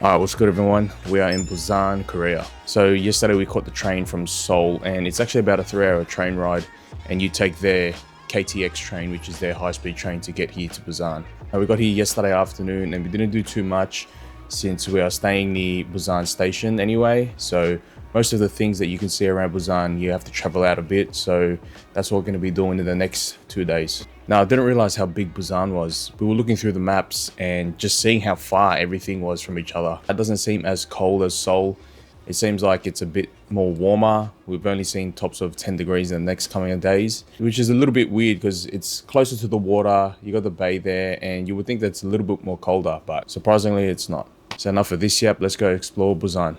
Alright, what's good everyone? We are in Busan, Korea. So yesterday we caught the train from Seoul and it's actually about a 3-hour train ride, and you take their KTX train, which is their high-speed train, to get here to Busan. We got here yesterday afternoon and we didn't do too much since we are staying near Busan station anyway. So most of the things that you can see around Busan, you have to travel out a bit. So that's what we're going to be doing in the next 2 days. Now, I didn't realize how big Busan was. We were looking through the maps and just seeing how far everything was from each other. It doesn't seem as cold as Seoul. It seems like it's a bit more warmer. We've only seen tops of 10 degrees in the next coming days, which is a little bit weird because it's closer to the water. You got the bay there and you would think that's a little bit more colder, but surprisingly it's not. So enough of this yap, let's go explore Busan.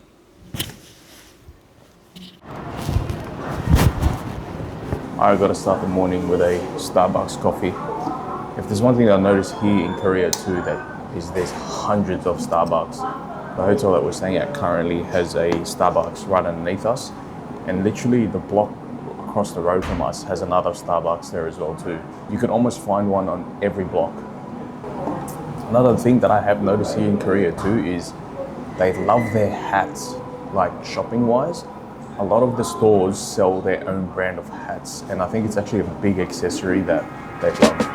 I gotta start the morning with a Starbucks coffee. If there's one thing I noticed here in Korea too, there's hundreds of Starbucks. The hotel that we're staying at currently has a Starbucks right underneath us, and literally the block across the road from us has another Starbucks there as well too. You can almost find one on every block. Another thing that I have noticed here in Korea too is they love their hats, like shopping wise. A lot of the stores sell their own brand of hats, and I think it's actually a big accessory that they love.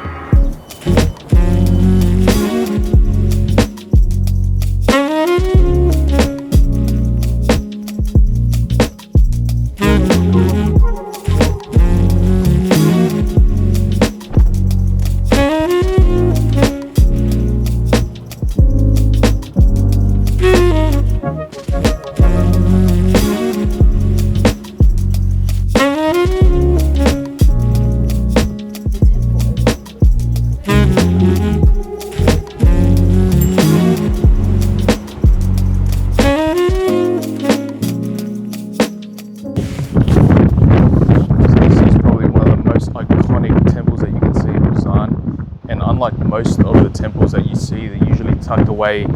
Unlike most of the temples that you see, they're usually tucked away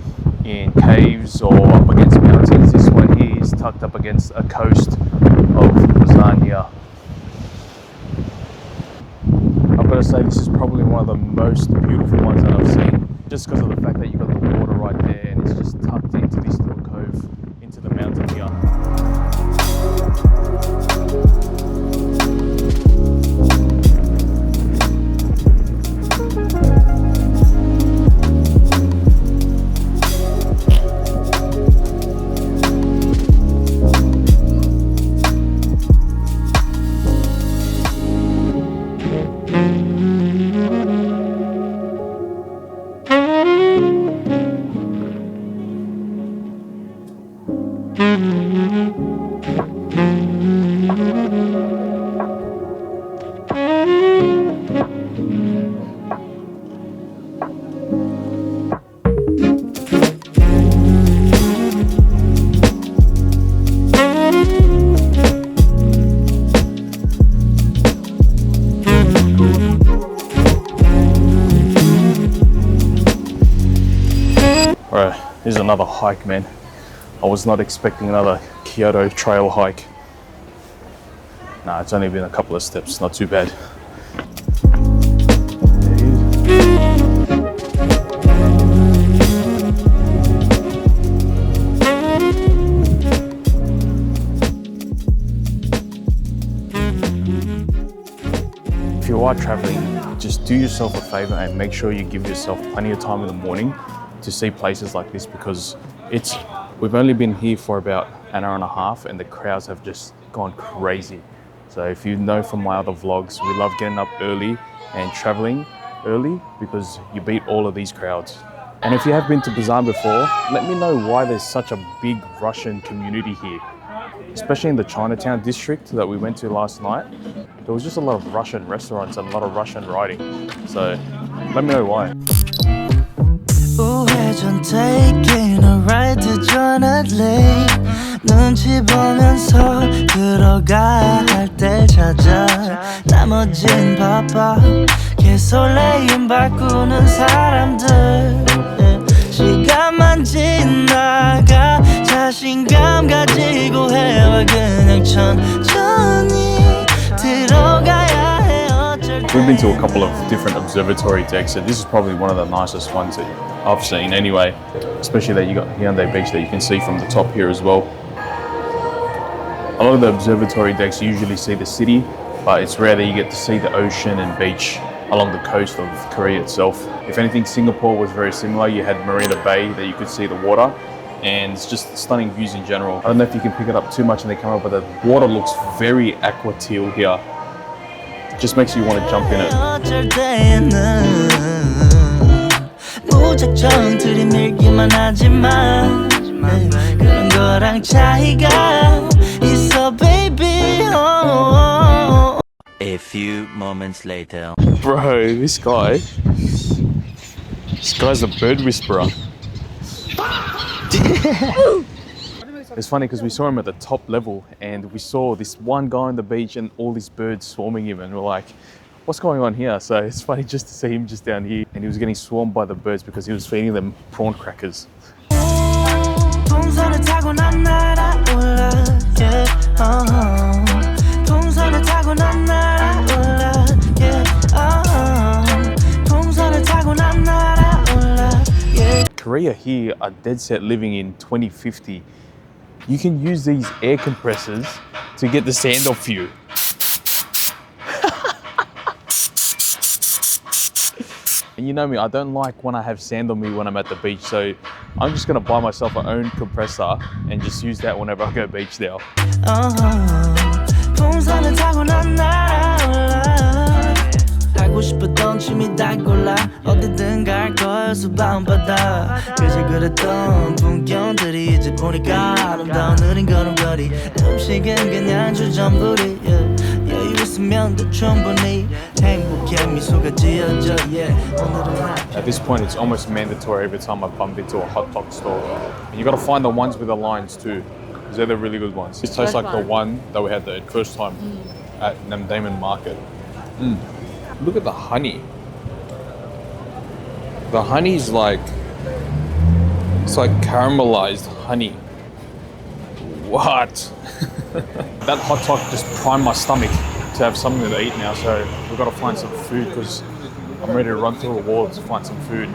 in caves or up against mountains. This one here is tucked up against a coast of Busan here. I've got to say, this is probably one of the most beautiful ones that I've seen, just because of the fact that you've got the water right there and it's just tucked into this little cove into the mountain here. Alright, here's another hike, man. I was not expecting another Kyoto trail hike. Nah, it's only been a couple of steps, not too bad. If you are traveling, just do yourself a favor and make sure you give yourself plenty of time in the morning to see places like this, because we've only been here for about an hour and a half and the crowds have just gone crazy. So if you know from my other vlogs, we love getting up early and traveling early because you beat all of these crowds. And if you have been to Busan before, let me know why there's such a big Russian community here, especially in the Chinatown district that we went to last night. There was just a lot of Russian restaurants and a lot of Russian writing. So let me know why. 우회전 taking a ride to jointly 눈치 보면서 들어가야 할 때 찾아 나머진 바빠 개설레임 바꾸는 사람들 시간만 지나가 자신감 가지고 해와 그냥 천천히 들어가야 해 어쩔 때 been to a couple of different observatory decks, and this is probably one of the nicest ones that I've seen anyway, especially that you got Haeundae Beach that you can see from the top here as well. A lot of the observatory decks you usually see the city, but it's rare that you get to see the ocean and beach along the coast of Korea itself. If anything, Singapore was very similar. You had Marina Bay that you could see the water, and it's just stunning views in general. I don't know if you can pick it up too much in the camera, but the water looks very aqua teal here. It just makes you want to jump in it. A few moments later. Bro, this guy's a bird whisperer. It's funny because we saw him at the top level and we saw this one guy on the beach and all these birds swarming him, and we're like, what's going on here? So it's funny just to see him just down here, and he was getting swarmed by the birds because he was feeding them prawn crackers. Korea here are dead set living in 2050. You can use these air compressors to get the sand off you. And you know me, I don't like when I have sand on me when I'm at the beach, so I'm just gonna buy myself an own compressor and just use that whenever I go beach now. At this point, it's almost mandatory every time I bump into a hot dog store. And you gotta find the ones with the lines too, because they're the really good ones. It tastes like the one that we had the first time at Namdaemun Market. Look at the honey. The honey's like, it's like caramelized honey. What? That hot dog just primed my stomach to have something to eat now, so we've got to find some food because I'm ready to run through a wall to find some food.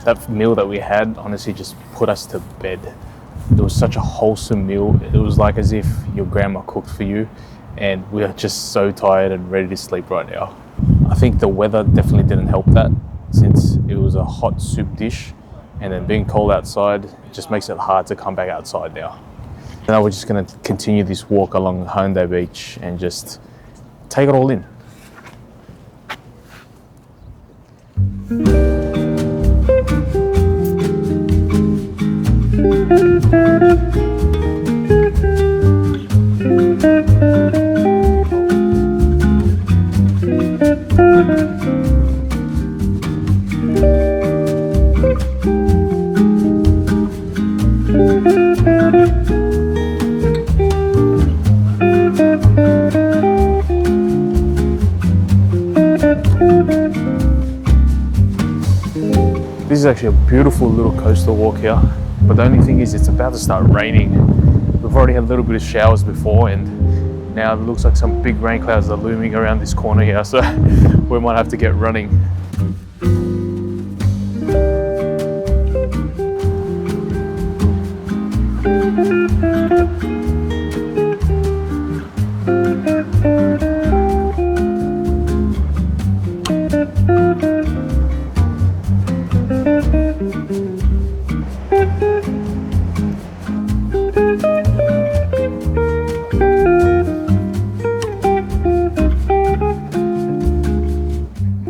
That meal that we had honestly just put us to bed. It was such a wholesome meal. It was like as if your grandma cooked for you, and we are just so tired and ready to sleep right now. I think the weather definitely didn't help that, since it was a hot soup dish, and then being cold outside just makes it hard to come back outside now. Now we're just gonna continue this walk along Haeundae Beach and just take it all in. This is actually a beautiful little coastal walk here, but the only thing is it's about to start raining. We've already had a little bit of showers before, and now it looks like some big rain clouds are looming around this corner here, so we might have to get running.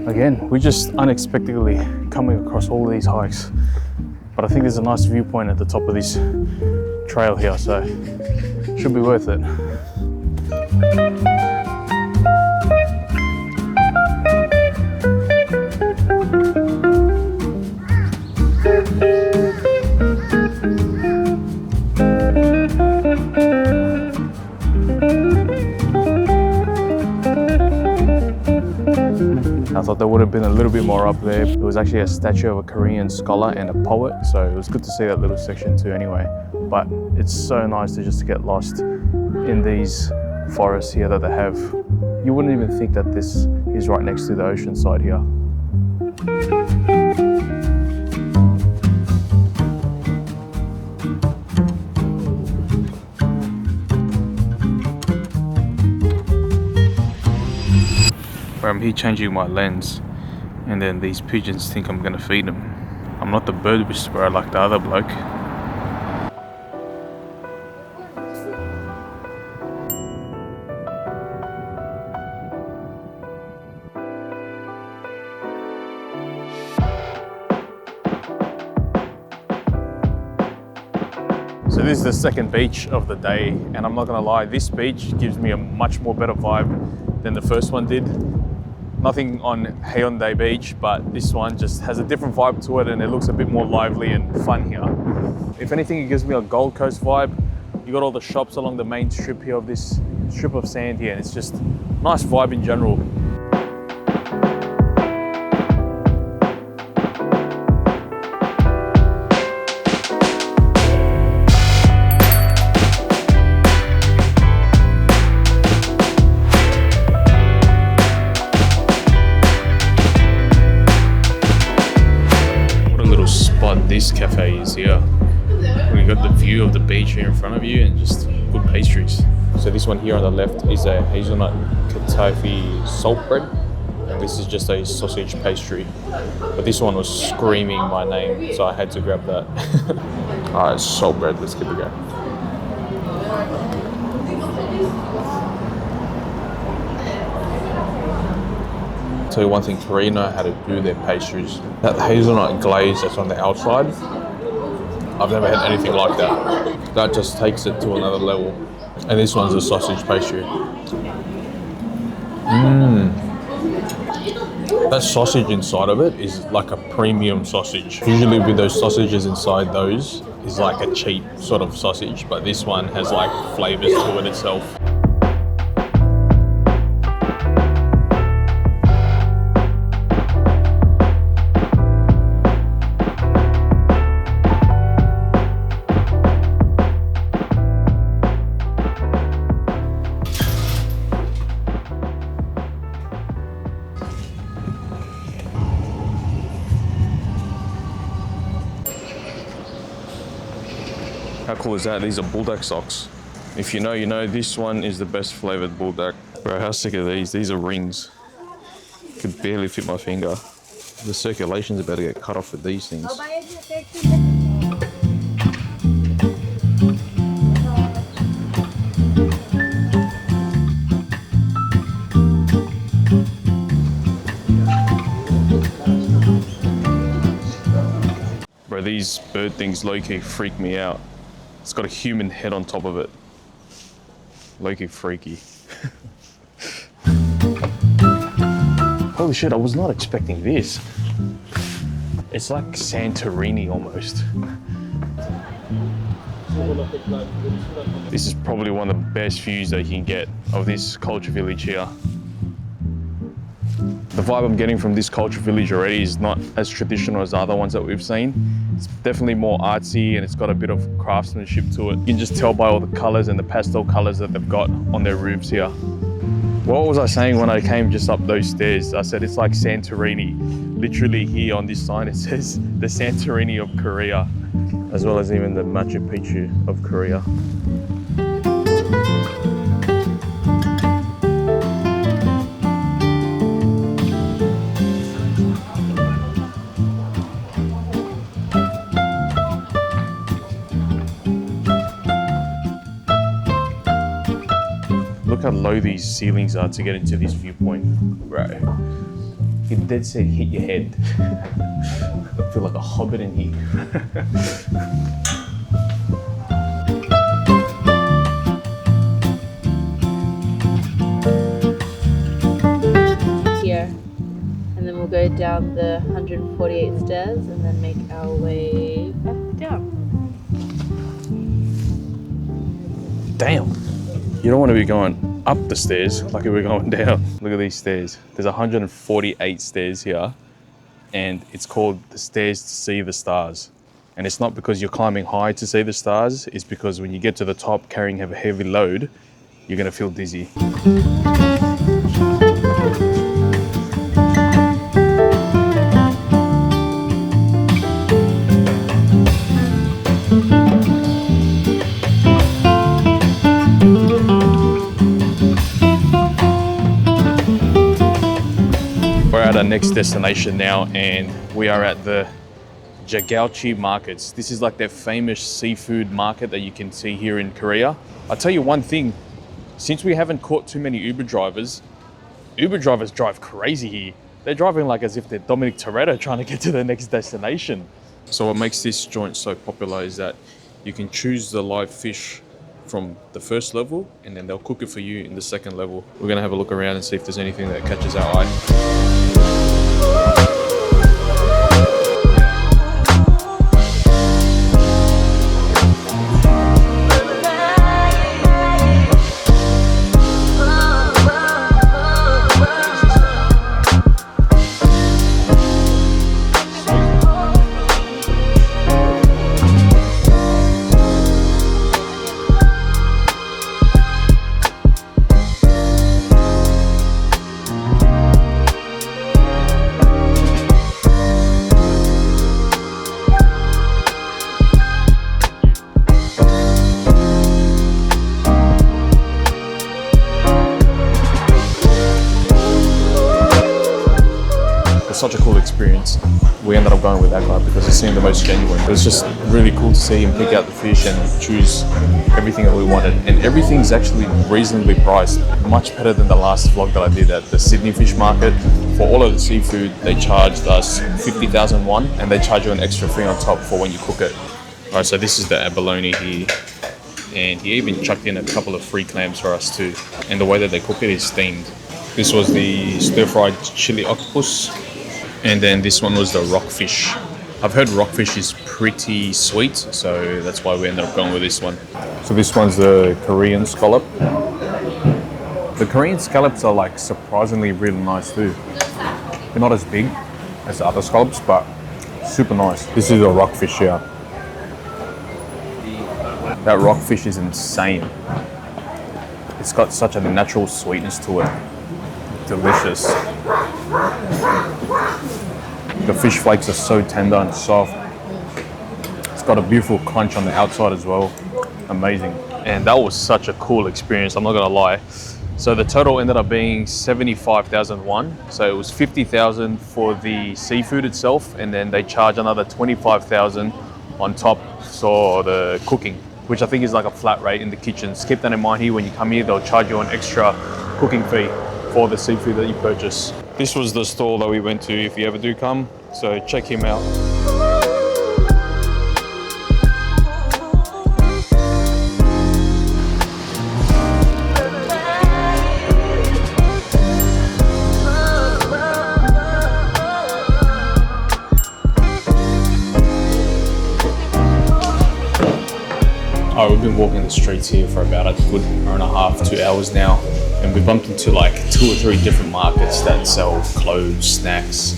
Again, we're just unexpectedly coming across all of these hikes, but I think there's a nice viewpoint at the top of this trail here, so should be worth it. thought there would have been a little bit more up there. It was actually a statue of a Korean scholar and a poet, so it was good to see that little section too anyway. But it's so nice to just get lost in these forests here that they have. You wouldn't even think that this is right next to the ocean side here. I'm here changing my lens, and then these pigeons think I'm gonna feed them. I'm not the bird whisperer like the other bloke. So this is the second beach of the day, and I'm not gonna lie, this beach gives me a much more better vibe than the first one did. Nothing on Haeundae Beach, but this one just has a different vibe to it, and it looks a bit more lively and fun here. If anything, it gives me a Gold Coast vibe. You got all the shops along the main strip here of this strip of sand here, and it's just nice vibe in general. This cafe is here. We got the view of the beach here in front of you and just good pastries. So this one here on the left is a hazelnut kataifi salt bread, and this is just a sausage pastry. But this one was screaming my name, so I had to grab that. Alright, salt bread, let's give it a go. Tell you one thing, Korea know how to do their pastries. That hazelnut glaze that's on the outside, I've never had anything like that. That just takes it to another level. And this one's a sausage pastry. That sausage inside of it is like a premium sausage. Usually with those sausages inside those is like a cheap sort of sausage, but this one has like flavors to it itself. How cool is that? These are bulldog socks. If you know, you know. This one is the best flavored bulldog. Bro, how sick are these? These are rings. Could barely fit my finger. The circulation's about to get cut off with these things. Bro, these bird things low-key freak me out. It's got a human head on top of it. Low-key freaky. Holy shit, I was not expecting this. It's like Santorini almost. This is probably one of the best views that you can get of this culture village here. The vibe I'm getting from this culture village already is not as traditional as the other ones that we've seen. It's definitely more artsy and it's got a bit of craftsmanship to it. You can just tell by all the colors and the pastel colors that they've got on their roofs here. What was I saying when I came just up those stairs? I said it's like Santorini. Literally here on this sign it says the Santorini of Korea, as well as even the Machu Picchu of Korea. Look how low these ceilings are to get into this viewpoint. Bro, it dead set hit your head. I feel like a hobbit in here. Here, and then we'll go down the 148 stairs and then make our way back down. Damn. You don't want to be going up the stairs. Lucky we're going down. Look at these stairs. There's 148 stairs here, and it's called the stairs to see the stars. And it's not because you're climbing high to see the stars, it's because when you get to the top carrying a heavy load, you're gonna feel dizzy. We're at our next destination now, and we are at the Jagalchi markets. This is like their famous seafood market that you can see here in Korea. I'll tell you one thing, since we haven't caught too many Uber drivers drive crazy here. They're driving like as if they're Dominic Toretto trying to get to the next destination. So what makes this joint so popular is that you can choose the live fish from the first level, and then they'll cook it for you in the second level. We're gonna have a look around and see if there's anything that catches our eye. Such a cool experience. We ended up going with that guy because he seemed the most genuine. It was just really cool to see him pick out the fish and choose everything that we wanted. And everything's actually reasonably priced, much better than the last vlog that I did at the Sydney Fish Market. For all of the seafood, they charged us 50,000 won, and they charge you an extra fee on top for when you cook it. All right, so this is the abalone here. And he even chucked in a couple of free clams for us too. And the way that they cook it is steamed. This was the stir-fried chili octopus. And then this one was the rockfish. I've heard rockfish is pretty sweet, so that's why we ended up going with this one. So this one's the Korean scallop. The Korean scallops are like surprisingly really nice too. They're not as big as the other scallops, but super nice. This is a rockfish here. That rockfish is insane. It's got such a natural sweetness to it. Delicious. The fish flakes are so tender and soft. It's got a beautiful crunch on the outside as well. Amazing. And that was such a cool experience, I'm not gonna lie. So the total ended up being 75,000 won. So it was 50,000 for the seafood itself, and then they charge another 25,000 on top for the cooking, which I think is like a flat rate in the kitchens. Keep that in mind here. When you come here, they'll charge you an extra cooking fee for the seafood that you purchase. This was the stall that we went to if you ever do come, so check him out. Oh, we've been walking the streets here for about a good hour and a half, 2 hours now. And we bumped into like 2 or 3 different markets that sell clothes, snacks,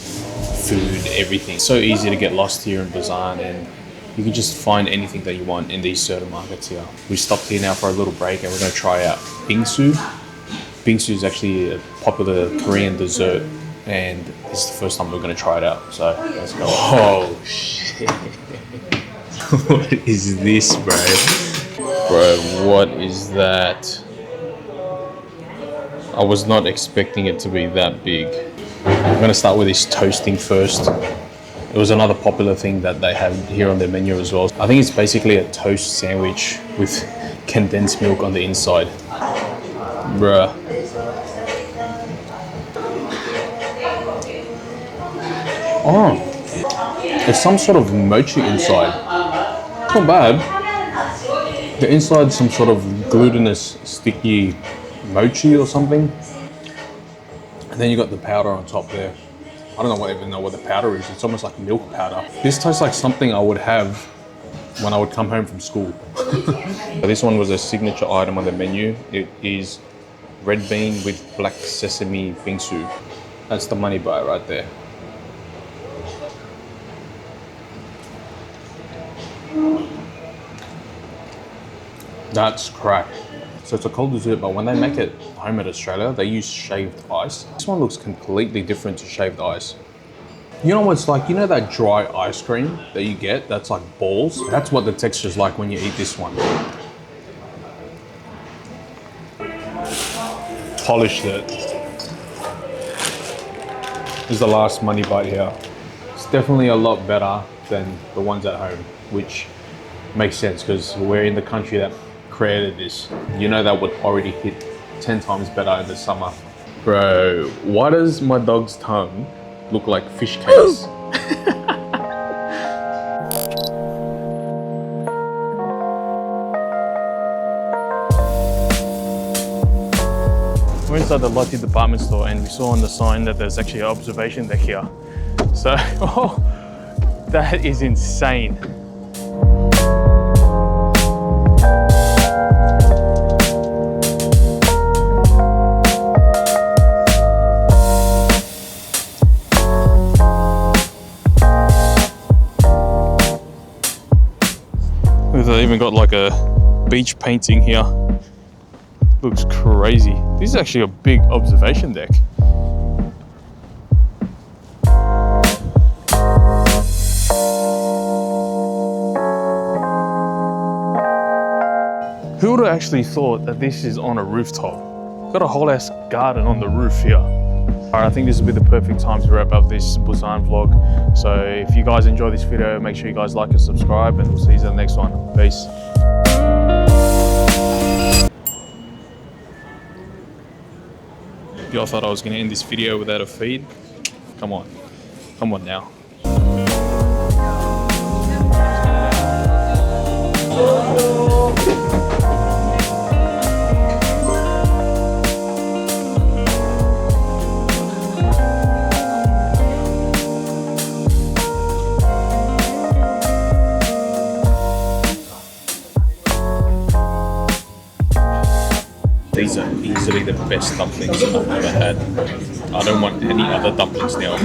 food, everything. So easy to get lost here in Busan, and you can just find anything that you want in these certain markets here. We stopped here now for a little break, and we're going to try out Bingsu. Bingsu is actually a popular Korean dessert, and this is the first time we're going to try it out. So let's go. Oh shit. What is this, bro? Bro, what is that? I was not expecting it to be that big. I'm gonna start with this toasting first. It was another popular thing that they have here on their menu as well. I think it's basically a toast sandwich with condensed milk on the inside. Bruh. Oh, it's some sort of mochi inside. Not bad. The inside's some sort of glutinous, sticky mochi or something, and then you got the powder on top there. I don't even know what the powder is. It's almost like milk powder. This tastes like something I would have when I would come home from school. This one was a signature item on the menu. It is red bean with black sesame bingsu. That's the money buy right there. That's crack. So it's a cold dessert, but when they make it home at Australia, they use shaved ice. This one looks completely different to shaved ice. You know what it's like? You know that dry ice cream that you get that's like balls? That's what the texture's like when you eat this one. Polished it. This is the last money bite here. It's definitely a lot better than the ones at home, which makes sense because we're in the country that created this. You know that would already hit 10 times better in the summer. Bro, why does my dog's tongue look like fish cakes? We're inside the Lotte department store and we saw on the sign that there's actually an observation deck here. So, oh, that is insane. They even got like a beach painting here. Looks crazy. This is actually a big observation deck. Who would have actually thought that this is on a rooftop? Got a whole ass garden on the roof here. Alright, I think this will be the perfect time to wrap up this Busan vlog. So if you guys enjoy this video, make sure you guys like and subscribe, and we'll see you in the next one. Peace. Y'all thought I was going to end this video without a feed? Come on. Come on now. These are easily the best dumplings I've ever had. I don't want any other dumplings now.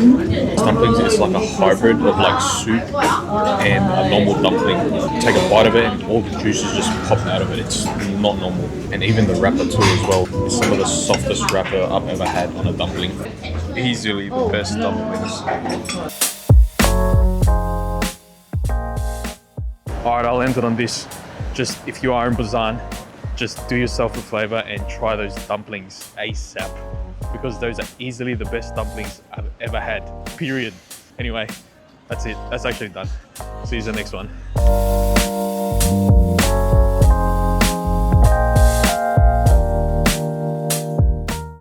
Dumplings is like a hybrid of like soup and a normal dumpling. Take a bite of it and all the juices just pop out of it. It's not normal. And even the wrapper too as well. It's some of the softest wrapper I've ever had on a dumpling. Easily the best dumplings. Alright, I'll end it on this. Just if you are in Busan, just do yourself a favor and try those dumplings ASAP, because those are easily the best dumplings I've ever had, period. Anyway, that's it. That's actually done. See you in the next one.